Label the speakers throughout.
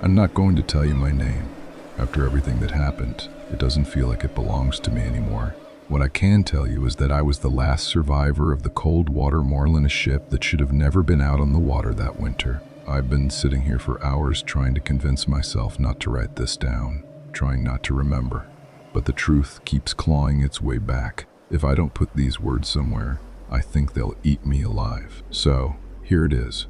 Speaker 1: I'm not going to tell you my name. After everything that happened, it doesn't feel like it belongs to me anymore. What I can tell you is that I was the last survivor of the Coldwater Marlin, a ship that should have never been out on the water that winter. I've been sitting here for hours trying to convince myself not to write this down, trying not to remember. But the truth keeps clawing its way back. If I don't put these words somewhere, I think they'll eat me alive. So, here it is,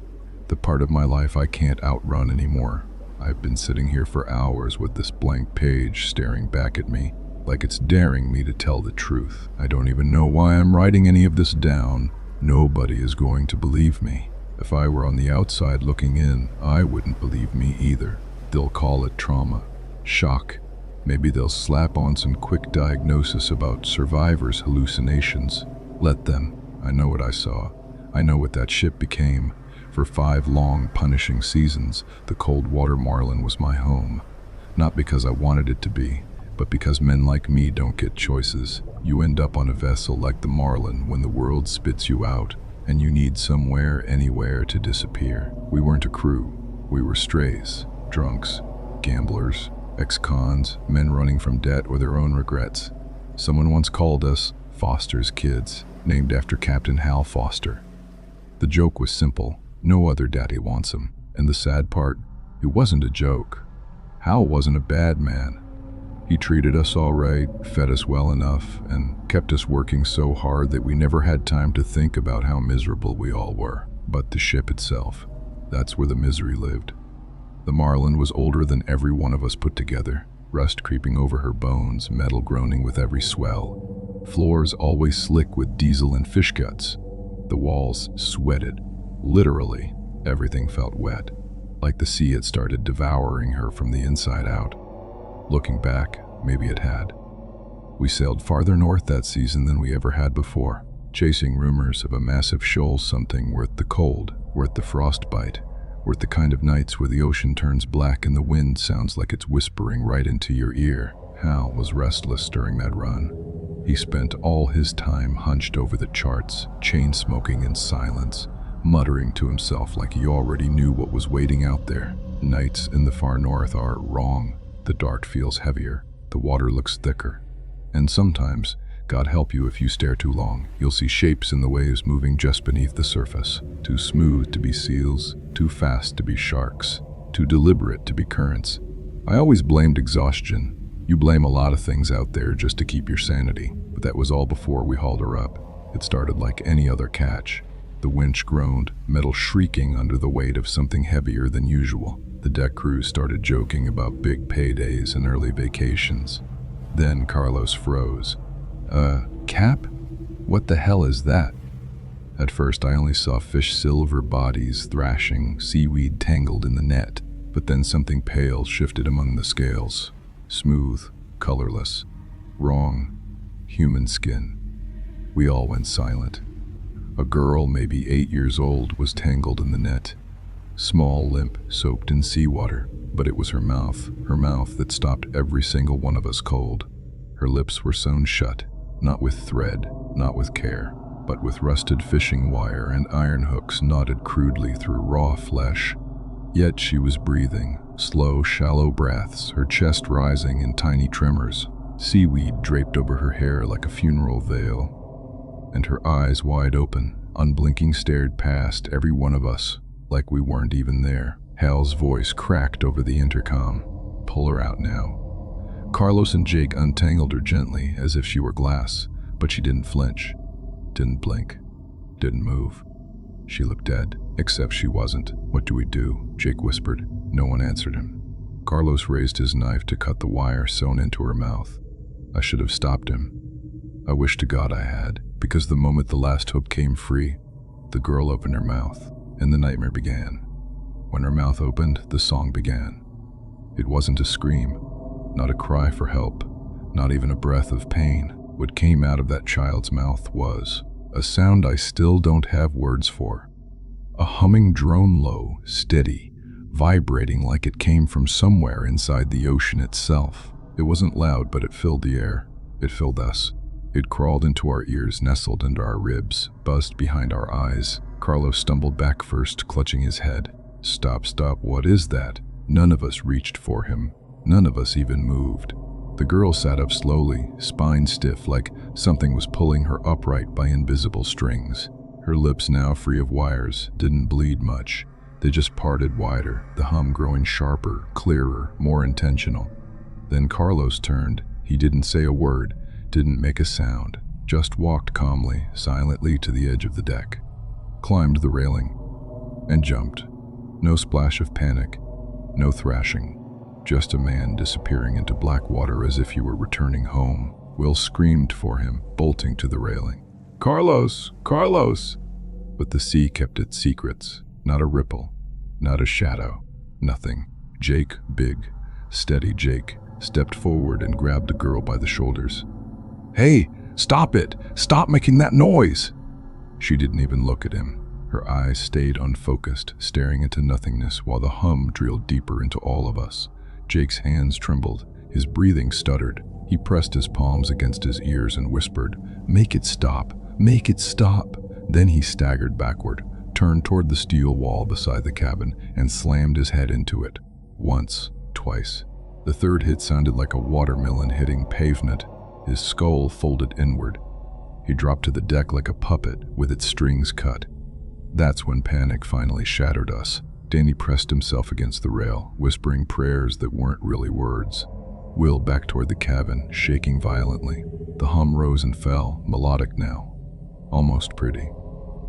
Speaker 1: the part of my life I can't outrun anymore. I've been sitting here for hours with this blank page staring back at me, like it's daring me to tell the truth. I don't even know why I'm writing any of this down. Nobody is going to believe me. If I were on the outside looking in, I wouldn't believe me either. They'll call it trauma, shock. Maybe they'll slap on some quick diagnosis about survivors' hallucinations. Let them. I know what I saw. I know what that ship became. For 5 long, punishing seasons, the Coldwater Marlin was my home. Not because I wanted it to be, but because men like me don't get choices. You end up on a vessel like the Marlin when the world spits you out, and you need somewhere, anywhere to disappear. We weren't a crew. We were strays, drunks, gamblers, ex-cons, men running from debt or their own regrets. Someone once called us Foster's kids, named after Captain Hal Foster. The joke was simple. No other daddy wants him. And the sad part, it wasn't a joke. Hal wasn't a bad man. He treated us all right, fed us well enough, and kept us working so hard that we never had time to think about how miserable we all were. But the ship itself, that's where the misery lived. The Marlin was older than every one of us put together, rust creeping over her bones, metal groaning with every swell. Floors always slick with diesel and fish guts. The walls sweated. Literally, everything felt wet, like the sea had started devouring her from the inside out. Looking back, maybe it had. We sailed farther north that season than we ever had before, chasing rumors of a massive shoal, something worth the cold, worth the frostbite, worth the kind of nights where the ocean turns black and the wind sounds like it's whispering right into your ear. Hal was restless during that run. He spent all his time hunched over the charts, chain-smoking in silence, muttering to himself like he already knew what was waiting out there. Nights in the far north are wrong. The dark feels heavier, the water looks thicker. And sometimes, God help you if you stare too long, you'll see shapes in the waves moving just beneath the surface. Too smooth to be seals, too fast to be sharks, too deliberate to be currents. I always blamed exhaustion. You blame a lot of things out there just to keep your sanity, but that was all before we hauled her up. It started like any other catch. The winch groaned, metal shrieking under the weight of something heavier than usual. The deck crew started joking about big paydays and early vacations. Then Carlos froze. Cap? What the hell is that? At first I only saw fish silver bodies thrashing, seaweed tangled in the net, but then something pale shifted among the scales. Smooth, colorless, wrong, human skin. We all went silent. A girl, maybe 8 years old, was tangled in the net. Small, limp, soaked in seawater, but it was her mouth that stopped every single one of us cold. Her lips were sewn shut, not with thread, not with care, but with rusted fishing wire and iron hooks knotted crudely through raw flesh. Yet she was breathing, slow, shallow breaths, her chest rising in tiny tremors. Seaweed draped over her hair like a funeral veil, and her eyes wide open, unblinking, stared past every one of us, like we weren't even there. Hal's voice cracked over the intercom. Pull her out now. Carlos and Jake untangled her gently, as if she were glass, but she didn't flinch, didn't blink, didn't move. She looked dead, except she wasn't. What do we do? Jake whispered. No one answered him. Carlos raised his knife to cut the wire sewn into her mouth. I should have stopped him. I wish to God I had, because the moment the last hook came free, the girl opened her mouth, and the nightmare began. When her mouth opened, the song began. It wasn't a scream, not a cry for help, not even a breath of pain. What came out of that child's mouth was a sound I still don't have words for. A humming drone, low, steady, vibrating like it came from somewhere inside the ocean itself. It wasn't loud, but it filled the air. It filled us. It crawled into our ears, nestled into our ribs, buzzed behind our eyes. Carlos stumbled back first, clutching his head. Stop, what is that? None of us reached for him. None of us even moved. The girl sat up slowly, spine stiff, like something was pulling her upright by invisible strings. Her lips, now free of wires, didn't bleed much. They just parted wider, the hum growing sharper, clearer, more intentional. Then Carlos turned. He didn't say a word, didn't make a sound, just walked calmly, silently to the edge of the deck, climbed the railing, and jumped. No splash of panic, no thrashing, just a man disappearing into black water as if he were returning home. Will screamed for him, bolting to the railing. "Carlos! Carlos!" But the sea kept its secrets. Not a ripple, not a shadow, nothing. Jake, big, steady Jake, stepped forward and grabbed the girl by the shoulders. "Hey, stop it! Stop making that noise!" She didn't even look at him. Her eyes stayed unfocused, staring into nothingness while the hum drilled deeper into all of us. Jake's hands trembled, his breathing stuttered. He pressed his palms against his ears and whispered, "Make it stop! Make it stop!" Then he staggered backward, turned toward the steel wall beside the cabin, and slammed his head into it. Once, twice. The third hit sounded like a watermelon hitting pavement. His skull folded inward. He dropped to the deck like a puppet with its strings cut. That's when panic finally shattered us. Danny pressed himself against the rail, whispering prayers that weren't really words. Will backed toward the cabin, shaking violently. The hum rose and fell, melodic now. Almost pretty.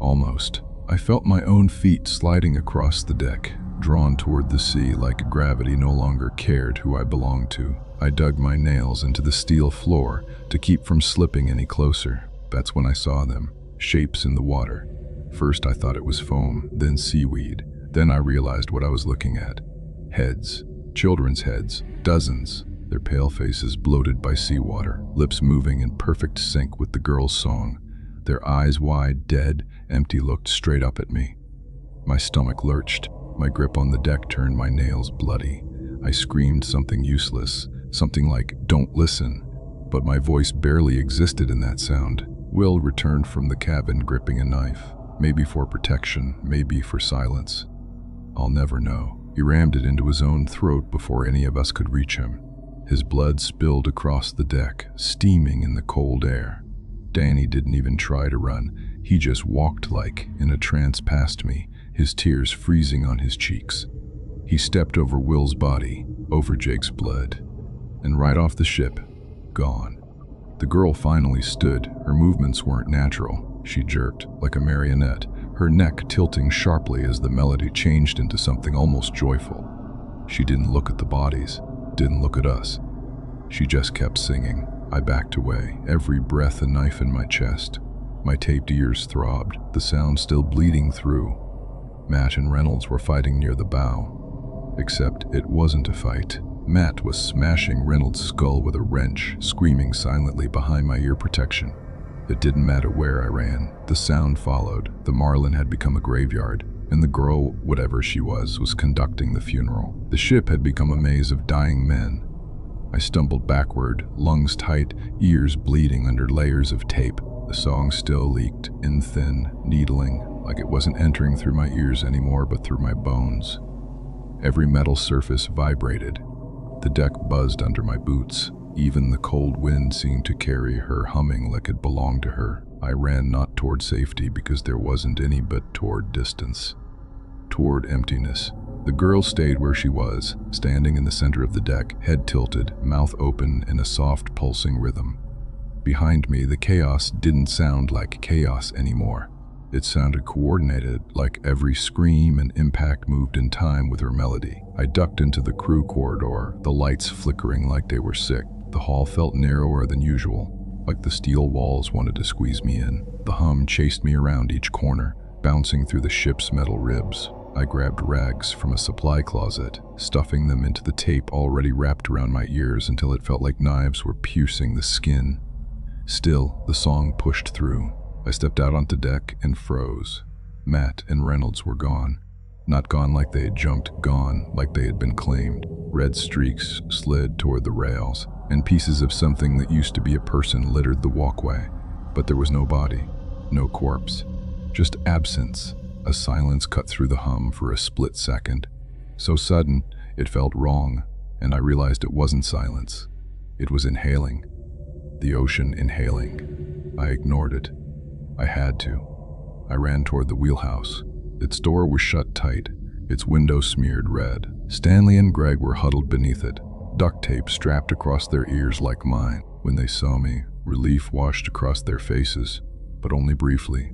Speaker 1: Almost. I felt my own feet sliding across the deck, drawn toward the sea like gravity no longer cared who I belonged to. I dug my nails into the steel floor to keep from slipping any closer. That's when I saw them, shapes in the water. First I thought it was foam, then seaweed. Then I realized what I was looking at. Heads. Children's heads. Dozens. Their pale faces bloated by seawater, lips moving in perfect sync with the girl's song. Their eyes wide, dead, empty, looked straight up at me. My stomach lurched. My grip on the deck turned my nails bloody. I screamed something useless, something like, "Don't listen." But my voice barely existed in that sound. Will returned from the cabin gripping a knife. Maybe for protection, maybe for silence. I'll never know. He rammed it into his own throat before any of us could reach him. His blood spilled across the deck, steaming in the cold air. Danny didn't even try to run. He just walked like in a trance past me, his tears freezing on his cheeks. He stepped over Will's body, over Jake's blood, and right off the ship, gone. The girl finally stood. Her movements weren't natural. She jerked like a marionette, her neck tilting sharply as the melody changed into something almost joyful. She didn't look at the bodies, didn't look at us. She just kept singing. I backed away, every breath a knife in my chest. My taped ears throbbed, the sound still bleeding through. Matt and Reynolds were fighting near the bow. Except it wasn't a fight. Matt was smashing Reynolds' skull with a wrench, screaming silently behind my ear protection. It didn't matter where I ran. The sound followed. The Marlin had become a graveyard, and the girl, whatever she was conducting the funeral. The ship had become a maze of dying men. I stumbled backward, lungs tight, ears bleeding under layers of tape. The song still leaked, in thin, needling, like it wasn't entering through my ears anymore but through my bones. Every metal surface vibrated. The deck buzzed under my boots. Even the cold wind seemed to carry her, humming like it belonged to her. I ran not toward safety because there wasn't any, but toward distance. Toward emptiness. The girl stayed where she was, standing in the center of the deck, head tilted, mouth open in a soft, pulsing rhythm. Behind me, the chaos didn't sound like chaos anymore. It sounded coordinated, like every scream and impact moved in time with her melody. I ducked into the crew corridor, the lights flickering like they were sick. The hall felt narrower than usual, like the steel walls wanted to squeeze me in. The hum chased me around each corner, bouncing through the ship's metal ribs. I grabbed rags from a supply closet, stuffing them into the tape already wrapped around my ears until it felt like knives were piercing the skin. Still, the song pushed through. I stepped out onto deck and froze. Matt and Reynolds were gone. Not gone like they had jumped, gone like they had been claimed. Red streaks slid toward the rails, and pieces of something that used to be a person littered the walkway. But there was no body, no corpse, just absence. A silence cut through the hum for a split second. So sudden, It felt wrong, and I realized it wasn't silence. It was inhaling. The ocean inhaling. I ignored it. I had to. I ran toward the wheelhouse. Its door was shut tight, its window smeared red. Stanley and Greg were huddled beneath it, duct tape strapped across their ears like mine. When they saw me, relief washed across their faces, but only briefly.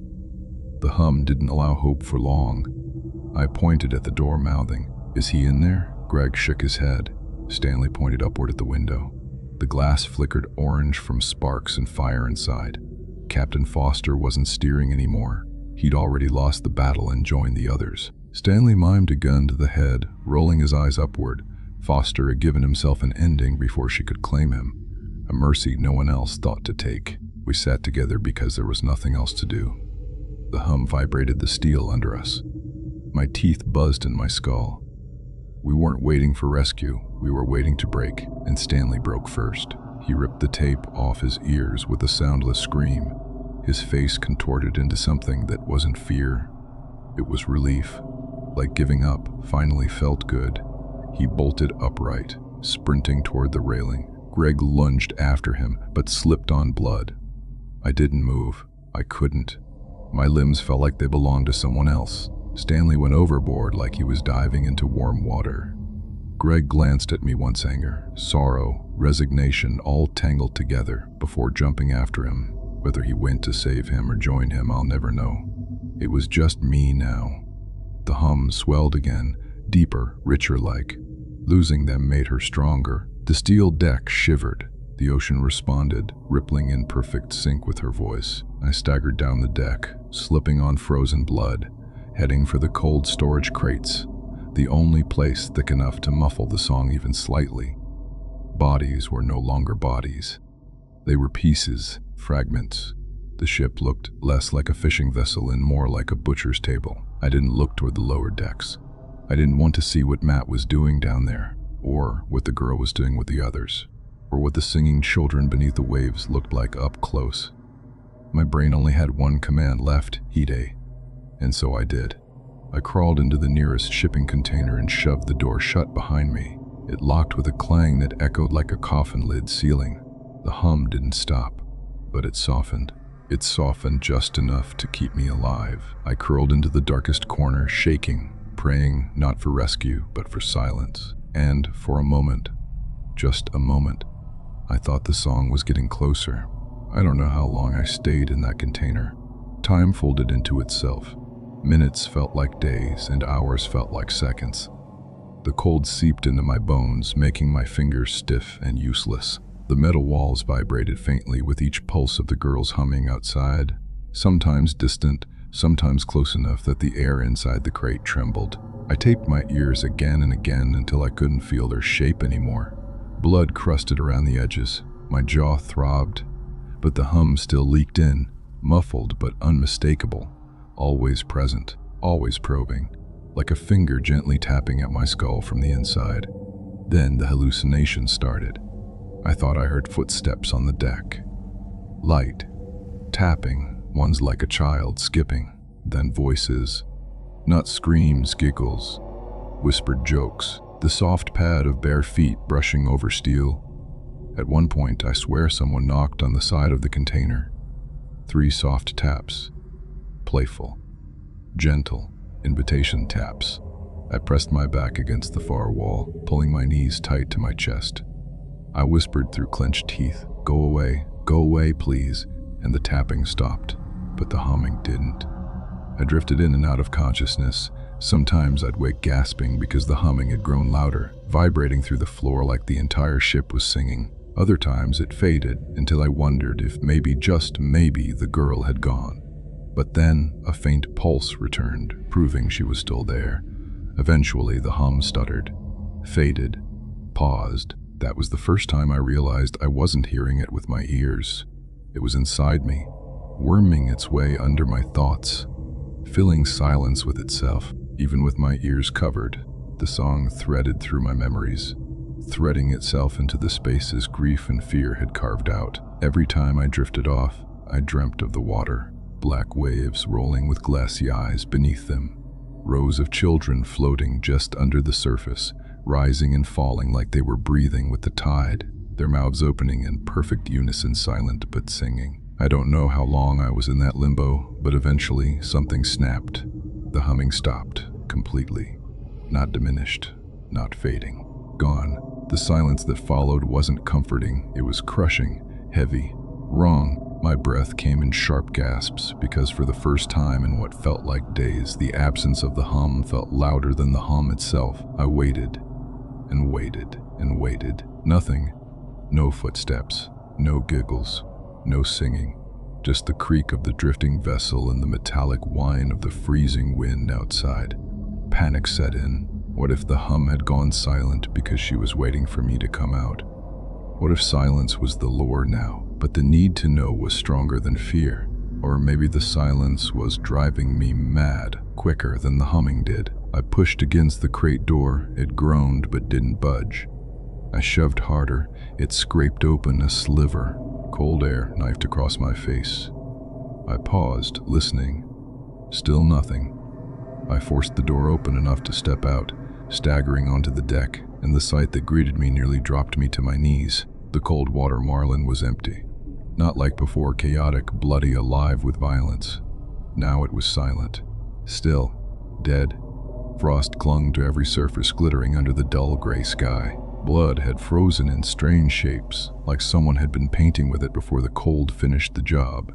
Speaker 1: The hum didn't allow hope for long. I pointed at the door, mouthing, "Is he in there?" Greg shook his head. Stanley pointed upward at the window. The glass flickered orange from sparks and fire inside. Captain Foster wasn't steering anymore. He'd already lost the battle and joined the others. Stanley mimed a gun to the head, rolling his eyes upward. Foster had given himself an ending before she could claim him, a mercy no one else thought to take. We sat together because there was nothing else to do. The hum vibrated the steel under us. My teeth buzzed in my skull. We weren't waiting for rescue, we were waiting to break, and Stanley broke first. He ripped the tape off his ears with a soundless scream. His face contorted into something that wasn't fear. It was relief. Like giving up finally felt good. He bolted upright, sprinting toward the railing. Greg lunged after him, but slipped on blood. I didn't move. I couldn't. My limbs felt like they belonged to someone else. Stanley went overboard like he was diving into warm water. Greg glanced at me once, anger, sorrow, resignation, all tangled together before jumping after him. Whether he went to save him or join him, I'll never know. It was just me now. The hum swelled again, deeper, richer-like. Losing them made her stronger. The steel deck shivered. The ocean responded, rippling in perfect sync with her voice. I staggered down the deck, slipping on frozen blood, heading for the cold storage crates, the only place thick enough to muffle the song even slightly. Bodies were no longer bodies. They were pieces, fragments. The ship looked less like a fishing vessel and more like a butcher's table. I didn't look toward the lower decks. I didn't want to see what Matt was doing down there, or what the girl was doing with the others, or what the singing children beneath the waves looked like up close. My brain only had one command left, Hide, and so I did. I crawled into the nearest shipping container and shoved the door shut behind me. It locked with a clang that echoed like a coffin lid sealing. The hum didn't stop, but it softened. It softened just enough to keep me alive. I curled into the darkest corner, shaking, praying not for rescue, but for silence. And for a moment, just a moment, I thought the song was getting closer. I don't know how long I stayed in that container. Time folded into itself. Minutes felt like days, and hours felt like seconds. The cold seeped into my bones, making my fingers stiff and useless. The metal walls vibrated faintly with each pulse of the girls humming outside, sometimes distant, sometimes close enough that the air inside the crate trembled. I taped my ears again and again until I couldn't feel their shape anymore. Blood crusted around the edges. My jaw throbbed, but the hum still leaked in, muffled but unmistakable, always present, always probing, like a finger gently tapping at my skull from the inside. Then the hallucination started. I thought I heard footsteps on the deck. Light, tapping, ones like a child skipping, then voices. Not screams, giggles, whispered jokes, the soft pad of bare feet brushing over steel. At one point, I swear someone knocked on the side of the container. 3 soft taps. Playful, gentle, invitation taps. I pressed my back against the far wall, pulling my knees tight to my chest. I whispered through clenched teeth, go away, please," and the tapping stopped, but the humming didn't. I drifted in and out of consciousness. Sometimes I'd wake gasping because the humming had grown louder, vibrating through the floor like the entire ship was singing. Other times it faded until I wondered if maybe, just maybe, the girl had gone. But then a faint pulse returned, proving she was still there. Eventually the hum stuttered, faded, paused. That was the first time I realized I wasn't hearing it with my ears. It was inside me, worming its way under my thoughts, filling silence with itself. Even with my ears covered, the song threaded through my memories, threading itself into the spaces grief and fear had carved out. Every time I drifted off, I dreamt of the water, black waves rolling with glassy eyes beneath them, rows of children floating just under the surface, rising and falling like they were breathing with the tide, their mouths opening in perfect unison, silent but singing. I don't know how long I was in that limbo, but eventually something snapped. The humming stopped completely. Not diminished, not fading. Gone. The silence that followed wasn't comforting, it was crushing, heavy, wrong. My breath came in sharp gasps because for the first time in what felt like days, the absence of the hum felt louder than the hum itself. I waited and waited and waited. Nothing. No footsteps, no giggles, no singing. Just the creak of the drifting vessel and the metallic whine of the freezing wind outside. Panic set in. What if the hum had gone silent because she was waiting for me to come out? What if silence was the lure now, but the need to know was stronger than fear? Or maybe the silence was driving me mad, quicker than the humming did. I pushed against the crate door. It groaned but didn't budge. I shoved harder. It scraped open a sliver. Cold air knifed across my face. I paused, listening. Still nothing. I forced the door open enough to step out, staggering onto the deck, and the sight that greeted me nearly dropped me to my knees. The Coldwater Marlin was empty. Not like before, chaotic, bloody, alive with violence. Now it was silent. Still. Dead. Frost clung to every surface, glittering under the dull gray sky. Blood had frozen in strange shapes, like someone had been painting with it before the cold finished the job.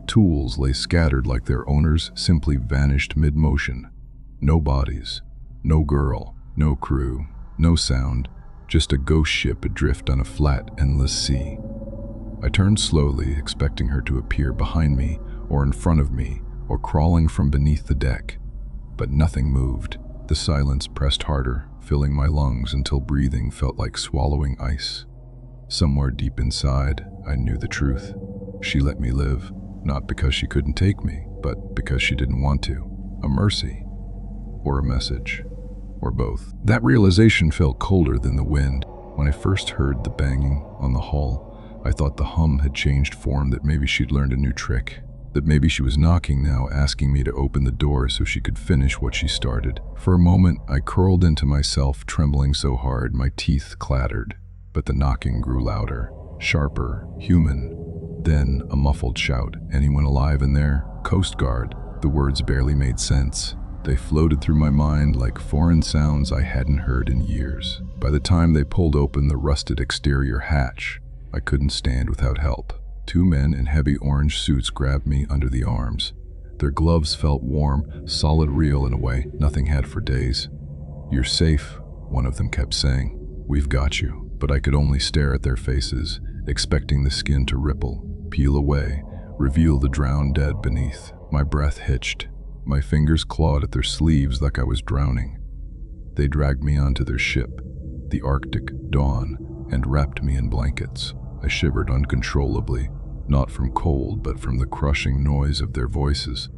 Speaker 1: Tools lay scattered like their owners simply vanished mid-motion. No bodies, no girl, no crew, no sound, just a ghost ship adrift on a flat, endless sea. I turned slowly, expecting her to appear behind me, or in front of me, or crawling from beneath the deck. But nothing moved. The silence pressed harder, filling my lungs until breathing felt like swallowing ice. Somewhere deep inside, I knew the truth. She let me live, not because she couldn't take me, but because she didn't want to. A mercy, or a message, or both. That realization felt colder than the wind. When I first heard the banging on the hull, I thought the hum had changed form, that maybe she'd learned a new trick, that maybe she was knocking now, asking me to open the door so she could finish what she started. For a moment, I curled into myself, trembling so hard my teeth clattered. But the knocking grew louder, sharper, human. Then a muffled shout. "Anyone alive in there? Coast Guard." The words barely made sense. They floated through my mind like foreign sounds I hadn't heard in years. By the time they pulled open the rusted exterior hatch, I couldn't stand without help. Two men in heavy orange suits grabbed me under the arms. Their gloves felt warm, solid, real in a way nothing had for days. "You're safe," one of them kept saying. "We've got you." But I could only stare at their faces, expecting the skin to ripple, peel away, reveal the drowned dead beneath. My breath hitched. My fingers clawed at their sleeves like I was drowning. They dragged me onto their ship, the Arctic Dawn, and wrapped me in blankets. I shivered uncontrollably, not from cold, but from the crushing noise of their voices.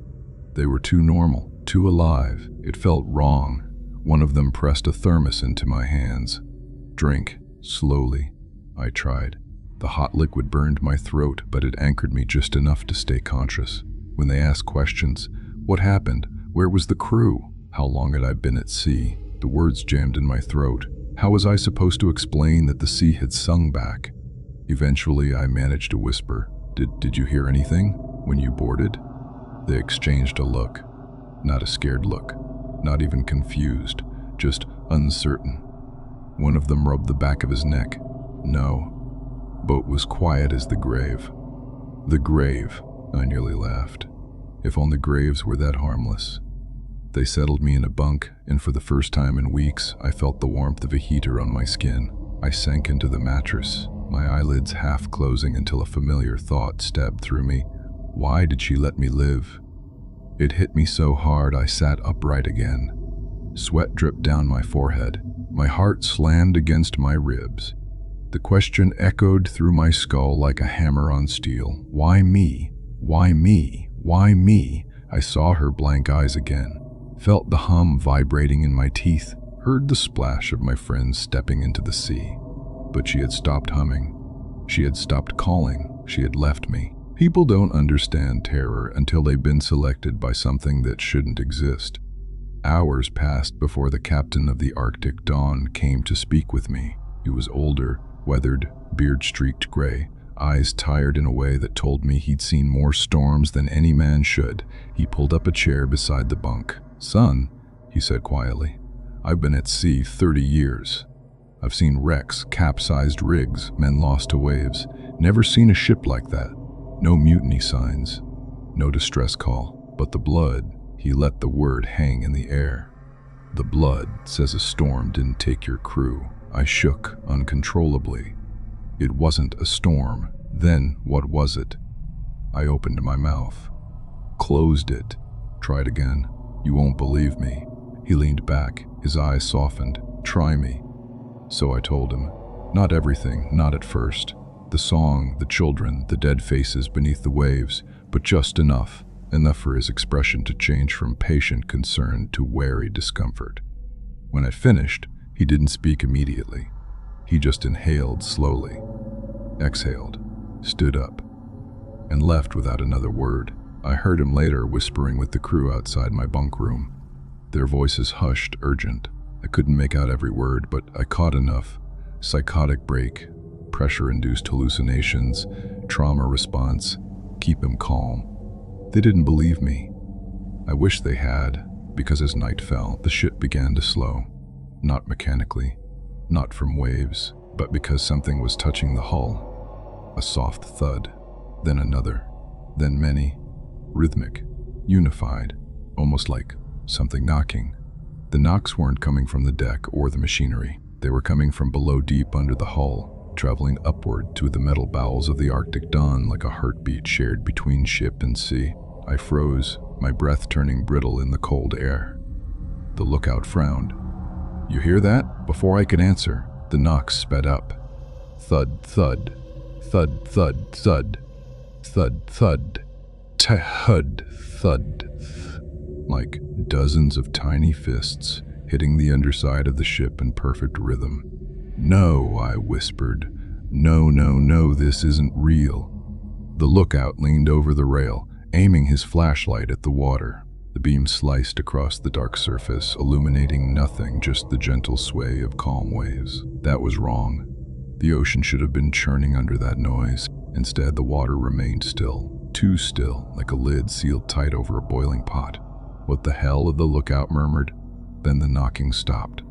Speaker 1: They were too normal, too alive. It felt wrong. One of them pressed a thermos into my hands. "Drink, slowly," I tried. The hot liquid burned my throat, but it anchored me just enough to stay conscious. When they asked questions, what happened? Where was the crew? How long had I been at sea? The words jammed in my throat. How was I supposed to explain that the sea had sung back? Eventually, I managed to whisper, Did you hear anything when you boarded?" They exchanged a look. Not a scared look, not even confused, just uncertain. One of them rubbed the back of his neck. "No." Boat was quiet as the grave. The grave, I nearly laughed. If only graves were that harmless. They settled me in a bunk, and for the first time in weeks, I felt the warmth of a heater on my skin. I sank into the mattress, my eyelids half closing until a familiar thought stabbed through me. Why did she let me live? It hit me so hard I sat upright again. Sweat dripped down my forehead. My heart slammed against my ribs. The question echoed through my skull like a hammer on steel. Why me? Why me? Why me? I saw her blank eyes again, felt the hum vibrating in my teeth, heard the splash of my friends stepping into the sea. But she had stopped humming. She had stopped calling. She had left me. People don't understand terror until they've been selected by something that shouldn't exist. Hours passed before the captain of the Arctic Dawn came to speak with me. He was older, weathered, beard-streaked gray, eyes tired in a way that told me he'd seen more storms than any man should. He pulled up a chair beside the bunk. "Son," he said quietly, "I've been at sea 30 years. I've seen wrecks, capsized rigs, men lost to waves. Never seen a ship like that. No mutiny signs, no distress call. But the blood," he let the word hang in the air. "The blood says a storm didn't take your crew." I shook uncontrollably. It wasn't a storm. Then what was it? I opened my mouth, closed it, tried again. "You won't believe me." He leaned back, his eyes softened. "Try me." So I told him. Not everything, not at first. The song, the children, the dead faces beneath the waves, but just enough for his expression to change from patient concern to wary discomfort. When I finished, he didn't speak immediately. He just inhaled slowly, exhaled, stood up, and left without another word. I heard him later whispering with the crew outside my bunk room. Their voices hushed, urgent. I couldn't make out every word, but I caught enough. Psychotic break, pressure-induced hallucinations, trauma response, keep him calm. They didn't believe me. I wish they had, because as night fell, the ship began to slow. Not mechanically, not from waves, but because something was touching the hull. A soft thud, then another, then many, rhythmic, unified, almost like something knocking. The knocks weren't coming from the deck or the machinery. They were coming from below, deep under the hull, traveling upward to the metal bowels of the Arctic dawn like a heartbeat shared between ship and sea. I froze, my breath turning brittle in the cold air. The lookout frowned. "You hear that?" Before I could answer, the knocks sped up. Thud, thud, thud, thud, thud, thud, thud, thud, thud, like dozens of tiny fists hitting the underside of the ship in perfect rhythm. "No," I whispered. "No, no, no, this isn't real." The lookout leaned over the rail, aiming his flashlight at the water. The beam sliced across the dark surface, illuminating nothing, just the gentle sway of calm waves. That was wrong. The ocean should have been churning under that noise. Instead, the water remained still, too still, like a lid sealed tight over a boiling pot. "What the hell?" the lookout murmured. Then the knocking stopped,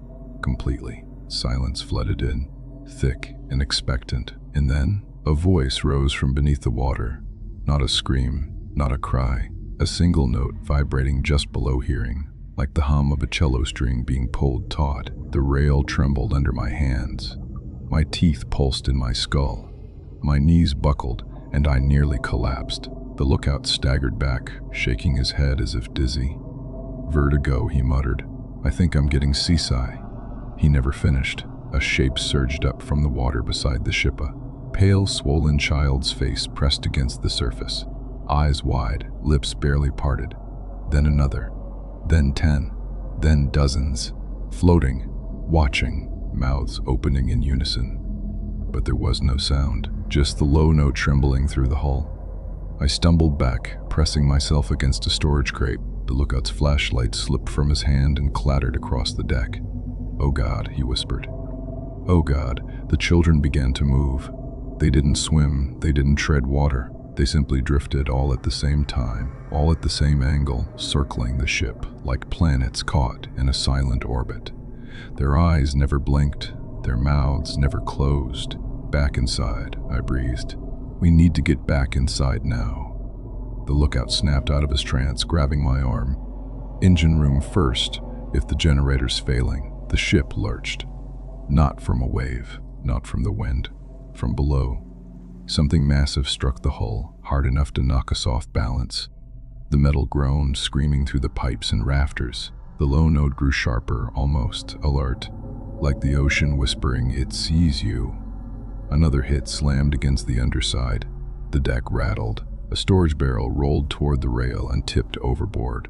Speaker 1: completely. Silence flooded in, thick and expectant. And then a voice rose from beneath the water. Not a scream, not a cry. A single note vibrating just below hearing, like the hum of a cello string being pulled taut. The rail trembled under my hands. My teeth pulsed in my skull. My knees buckled, and I nearly collapsed. The lookout staggered back, shaking his head as if dizzy. "Vertigo," he muttered. "I think I'm getting seasick." He never finished. A shape surged up from the water beside the ship, a pale, swollen child's face pressed against the surface. Eyes wide, lips barely parted. Then another, then 10, then dozens, floating, watching, mouths opening in unison. But there was no sound, just the low note trembling through the hull. I stumbled back, pressing myself against a storage crate. The lookout's flashlight slipped from his hand and clattered across the deck. "Oh God," he whispered. "Oh God." The children began to move. They didn't swim, they didn't tread water. They simply drifted all at the same time, all at the same angle, circling the ship, like planets caught in a silent orbit. Their eyes never blinked, their mouths never closed. "Back inside," I breathed. "We need to get back inside now." The lookout snapped out of his trance, grabbing my arm. "Engine room first. If the generator's failing." The ship lurched. Not from a wave, not from the wind, from below. Something massive struck the hull, hard enough to knock us off balance. The metal groaned, screaming through the pipes and rafters. The low note grew sharper, almost alert, like the ocean whispering, "It sees you." Another hit slammed against the underside. The deck rattled. A storage barrel rolled toward the rail and tipped overboard.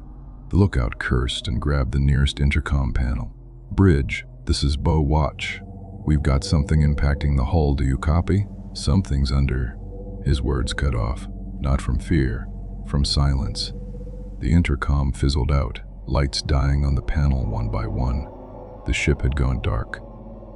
Speaker 1: The lookout cursed and grabbed the nearest intercom panel. "Bridge, this is Bo Watch. We've got something impacting the hull, do you copy?" "Something's under." His words cut off, not from fear, from silence. The intercom fizzled out, lights dying on the panel one by one. The ship had gone dark.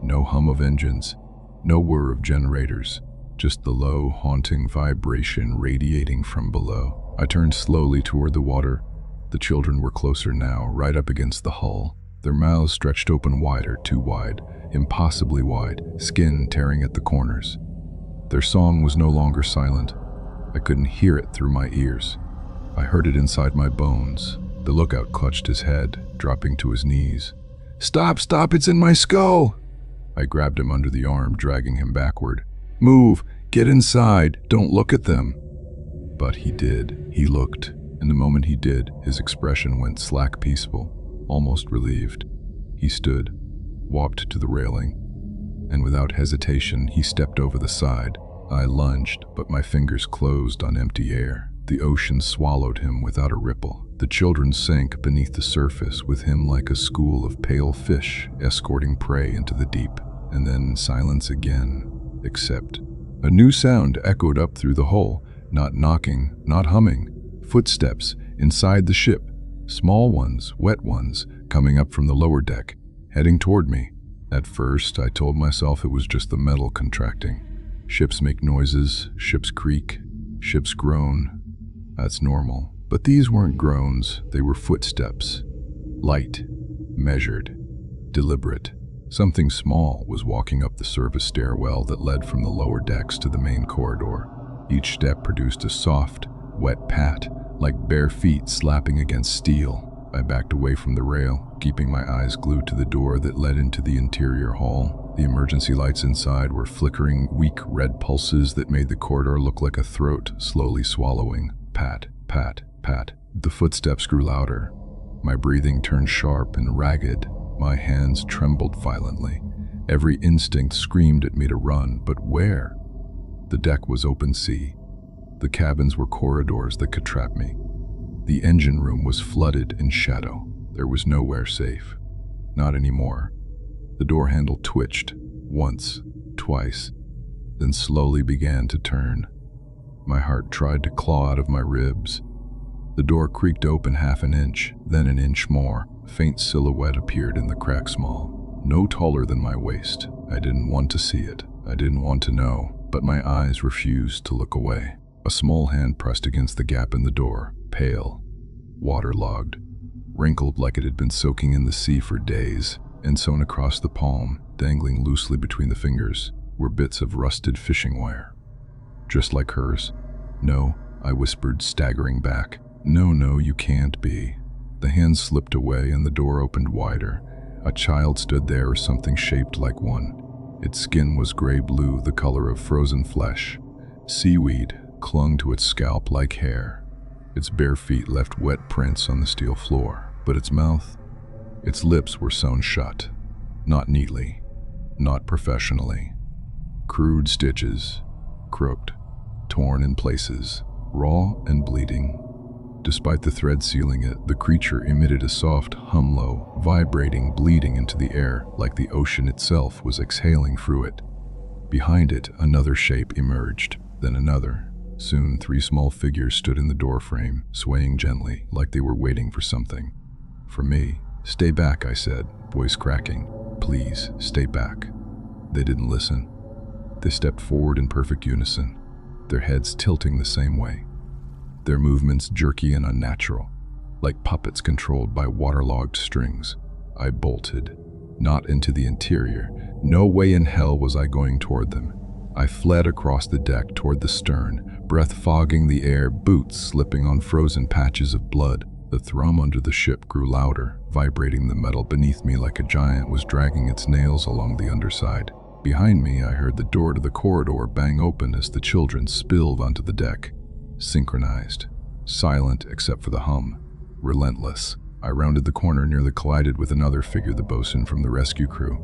Speaker 1: No hum of engines, no whir of generators, just the low, haunting vibration radiating from below. I turned slowly toward the water. The children were closer now, right up against the hull. Their mouths stretched open wider, too wide, impossibly wide, skin tearing at the corners. Their song was no longer silent. I couldn't hear it through my ears. I heard it inside my bones. The lookout clutched his head, dropping to his knees. "Stop, stop, it's in my skull!" I grabbed him under the arm, dragging him backward. "Move, get inside, don't look at them." But he did. He looked, and the moment he did, his expression went slack peaceful, almost relieved. He stood, walked to the railing, and without hesitation, he stepped over the side. I lunged, but my fingers closed on empty air. The ocean swallowed him without a ripple. The children sank beneath the surface with him like a school of pale fish escorting prey into the deep. And then silence again, except a new sound echoed up through the hull, not knocking, not humming. Footsteps inside the ship, small ones, wet ones, coming up from the lower deck, heading toward me. At first, I told myself it was just the metal contracting. Ships make noises, ships creak, ships groan. That's normal. But these weren't groans, they were footsteps. Light, measured, deliberate. Something small was walking up the service stairwell that led from the lower decks to the main corridor. Each step produced a soft, wet pat, like bare feet slapping against steel. I backed away from the rail, keeping my eyes glued to the door that led into the interior hall. The emergency lights inside were flickering, weak red pulses that made the corridor look like a throat slowly swallowing. Pat, pat, pat. The footsteps grew louder. My breathing turned sharp and ragged. My hands trembled violently. Every instinct screamed at me to run, but where? The deck was open sea. The cabins were corridors that could trap me. The engine room was flooded in shadow. There was nowhere safe. Not anymore. The door handle twitched, once, twice, then slowly began to turn. My heart tried to claw out of my ribs. The door creaked open half an inch, then an inch more. A faint silhouette appeared in the crack small, no taller than my waist. I didn't want to see it. I didn't want to know, but my eyes refused to look away. A small hand pressed against the gap in the door, pale, waterlogged, wrinkled like it had been soaking in the sea for days, and sewn across the palm, dangling loosely between the fingers, were bits of rusted fishing wire. Just like hers. "No," I whispered, staggering back. No, you can't be." The hand slipped away and the door opened wider. A child stood there, or something shaped like one. Its skin was gray-blue, the color of frozen flesh. Seaweed clung to its scalp like hair. Its bare feet left wet prints on the steel floor, but its mouth, its lips were sewn shut. Not neatly, not professionally. Crude stitches, crooked, torn in places, raw and bleeding. Despite the thread sealing it, the creature emitted a soft hum-low, vibrating, bleeding into the air like the ocean itself was exhaling through it. Behind it, another shape emerged, then another. Soon, 3 small figures stood in the doorframe, swaying gently, like they were waiting for something. For me. "Stay back," I said, voice cracking. "Please, stay back." They didn't listen. They stepped forward in perfect unison, their heads tilting the same way. Their movements jerky and unnatural, like puppets controlled by waterlogged strings. I bolted, not into the interior. No way in hell was I going toward them. I fled across the deck toward the stern, breath fogging the air, boots slipping on frozen patches of blood. The thrum under the ship grew louder, vibrating the metal beneath me like a giant was dragging its nails along the underside. Behind me, I heard the door to the corridor bang open as the children spilled onto the deck. Synchronized, silent except for the hum, relentless. I rounded the corner, nearly collided with another figure, the bosun from the rescue crew.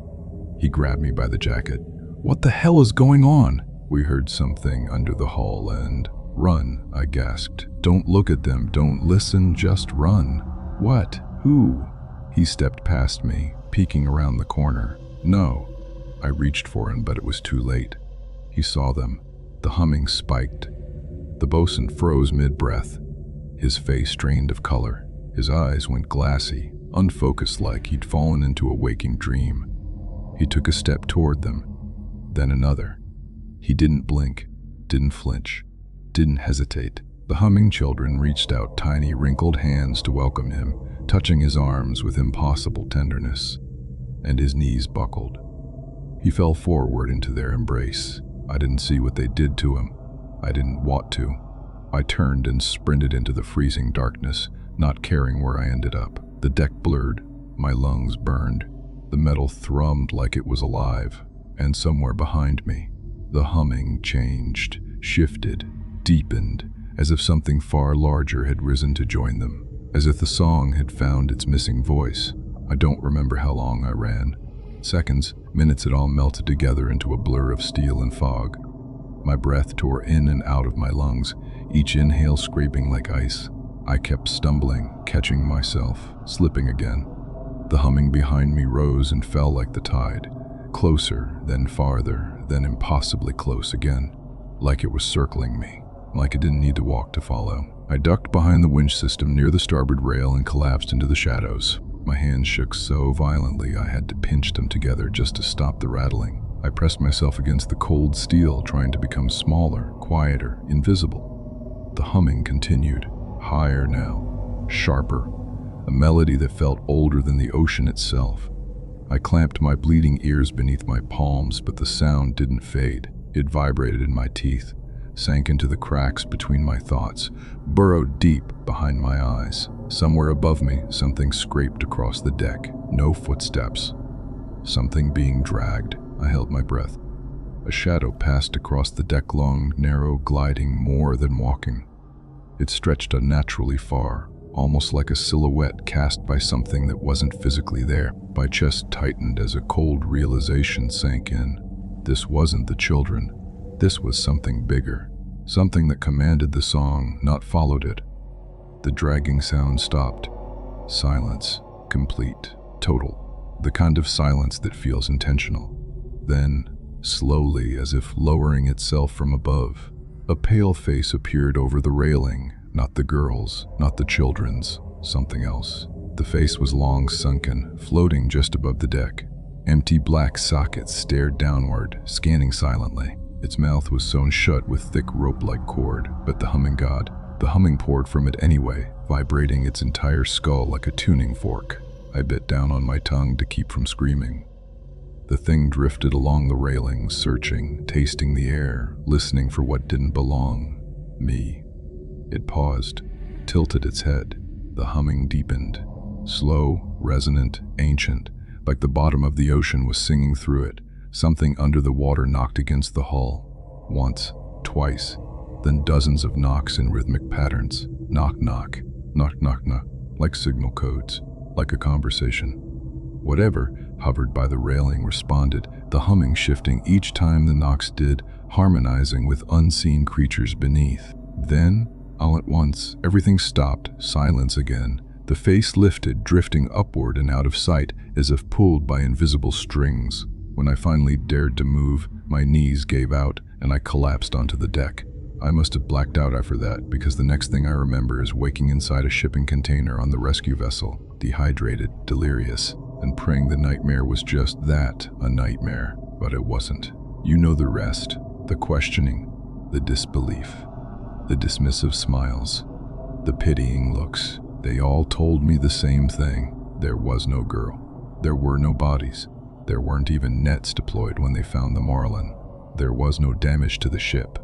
Speaker 1: He grabbed me by the jacket. "What the hell is going on?" We heard something under the hull and... "Run," I gasped. "Don't look at them, don't listen, just run." "What? Who?" He stepped past me, peeking around the corner. "No." I reached for him, but it was too late. He saw them. The humming spiked. The bosun froze mid-breath, his face drained of color. His eyes went glassy, unfocused like he'd fallen into a waking dream. He took a step toward them, then another. He didn't blink, didn't flinch, didn't hesitate. The humming children reached out tiny, wrinkled hands to welcome him, touching his arms with impossible tenderness, and his knees buckled. He fell forward into their embrace. I didn't see what they did to him. I didn't want to. I turned and sprinted into the freezing darkness, not caring where I ended up. The deck blurred, my lungs burned. The metal thrummed like it was alive, and somewhere behind me, the humming changed, shifted, deepened, as if something far larger had risen to join them, as if the song had found its missing voice. I don't remember how long I ran. Seconds, minutes, it all melted together into a blur of steel and fog. My breath tore in and out of my lungs, each inhale scraping like ice. I kept stumbling, catching myself, slipping again. The humming behind me rose and fell like the tide, closer, then farther, then impossibly close again, like it was circling me, like it didn't need to walk to follow. I ducked behind the winch system near the starboard rail and collapsed into the shadows. My hands shook so violently I had to pinch them together just to stop the rattling. I pressed myself against the cold steel, trying to become smaller, quieter, invisible. The humming continued, higher now, sharper, a melody that felt older than the ocean itself. I clamped my bleeding ears beneath my palms, but the sound didn't fade. It vibrated in my teeth, sank into the cracks between my thoughts, burrowed deep behind my eyes. Somewhere above me, something scraped across the deck. No footsteps. Something being dragged. I held my breath. A shadow passed across the deck, long, narrow, gliding more than walking. It stretched unnaturally far, almost like a silhouette cast by something that wasn't physically there. My chest tightened as a cold realization sank in. This wasn't the children. This was something bigger, something that commanded the song, not followed it. The dragging sound stopped. Silence, complete, total, the kind of silence that feels intentional. Then, slowly, as if lowering itself from above, a pale face appeared over the railing, not the girls, not the children's, something else. The face was long sunken, floating just above the deck. Empty black sockets stared downward, scanning silently. Its mouth was sewn shut with thick rope-like cord, but the humming poured from it anyway, vibrating its entire skull like a tuning fork. I bit down on my tongue to keep from screaming. The thing drifted along the railings, searching, tasting the air, listening for what didn't belong. Me. It paused, tilted its head. The humming deepened. Slow, resonant, ancient, like the bottom of the ocean was singing through it. Something under the water knocked against the hull. Once, twice, then dozens of knocks in rhythmic patterns. Knock, knock, knock, knock, knock, like signal codes, like a conversation. Whatever hovered by the railing responded, the humming shifting each time the knocks did, harmonizing with unseen creatures beneath. Then, all at once, everything stopped, silence again. The face lifted, drifting upward and out of sight, as if pulled by invisible strings. When I finally dared to move, my knees gave out, and I collapsed onto the deck. I must have blacked out after that, because the next thing I remember is waking inside a shipping container on the rescue vessel, dehydrated, delirious, and praying the nightmare was just that, a nightmare. But it wasn't. You know the rest. The questioning, the disbelief, the dismissive smiles, the pitying looks. They all told me the same thing. There was no girl. There were no bodies. There weren't even nets deployed when they found the Marlin. There was no damage to the ship.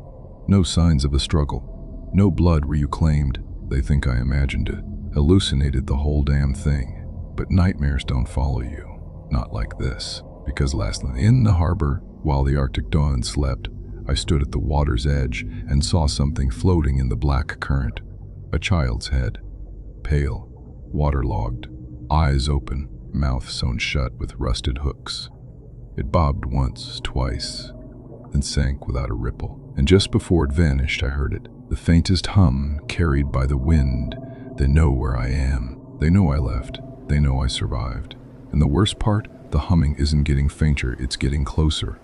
Speaker 1: No signs of a struggle. No blood reclaimed. They think I imagined it. Hallucinated the whole damn thing. But nightmares don't follow you. Not like this. Because last night in the harbor, while the Arctic dawn slept, I stood at the water's edge and saw something floating in the black current. A child's head. Pale, waterlogged, eyes open, mouth sewn shut with rusted hooks. It bobbed once, twice, then sank without a ripple. And just before it vanished, I heard it. The faintest hum carried by the wind. They know where I am. They know I left. They know I survived. And the worst part, the humming isn't getting fainter, it's getting closer.